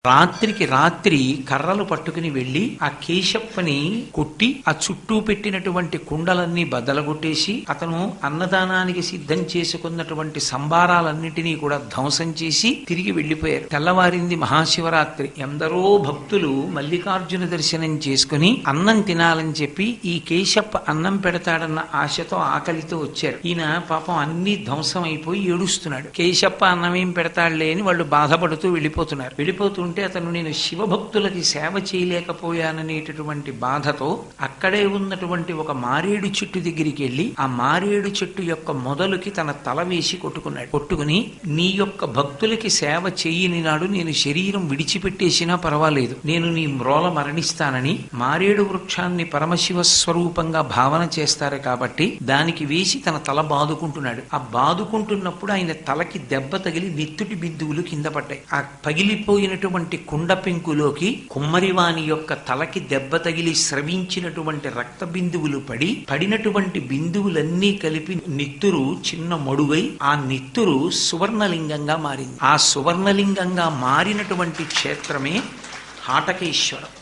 రాత్రికి రాత్రి కర్రలు పట్టుకుని వెళ్లి ఆ కేశప్పని కొట్టి ఆ చుట్టూ పెట్టినటువంటి కుండలన్నీ బద్దలగొట్టేసి అతను అన్నదానానికి సిద్ధం చేసుకున్నటువంటి సంబారాలన్నిటినీ కూడా ధ్వంసం చేసి తిరిగి వెళ్లిపోయారు. తెల్లవారింది మహాశివరాత్రి. ఎందరో భక్తులు మల్లికార్జున దర్శనం చేసుకుని అన్నం తినాలని చెప్పి ఈ కేశప్ప అన్నం పెడతాడన్న ఆశతో ఆకలితో వచ్చారు. ఈయన పాపం అన్ని ధ్వంసం అయిపోయి ఏడుస్తున్నాడు. కేశప్ప అన్నమేం పెడతాడులే అని వాళ్ళు బాధపడుతూ వెళ్ళిపోతుంటే అతను నేను శివభక్తులకి సేవ చేయలేకపోయాననేటటువంటి బాధతో అక్కడే ఉన్నటువంటి ఒక మారేడు చెట్టు దగ్గరికి వెళ్ళి ఆ మారేడు చెట్టు యొక్క మొదలుకి తన తల వేసి కొట్టుకుని నీ యొక్క భక్తులకి సేవ చేయని నాడు నేను శరీరం విడిచిపెట్టేసినా పర్వాలేదు, నేను నీ మ్రోల మరణిస్తానని మారేడు వృక్షాన్ని పరమశివ స్వరూపంగా భావన చేస్తారు కాబట్టి దానికి వేసి తన తల బాదుకుంటున్నాడు. ఆ బాదుకుంటున్నప్పుడు ఆయన తలకి దెబ్బ తగిలి నెత్తుటి బిందువులు కింద పడ్డాయి. ఆ పగిలిపోయినటువంటి కుండ పెంకులోకి కుమ్మరివాణి యొక్క తలకి దెబ్బ తగిలి స్రవించినటువంటి రక్త బిందువులు పడినటువంటి బిందువులన్నీ కలిపి నెత్తురు చిన్న మడుగై ఆ నెత్తురు సువర్ణలింగంగా మారింది. ఆ సువర్ణలింగంగా మారినటువంటి క్షేత్రమే హాటకేశ్వరం.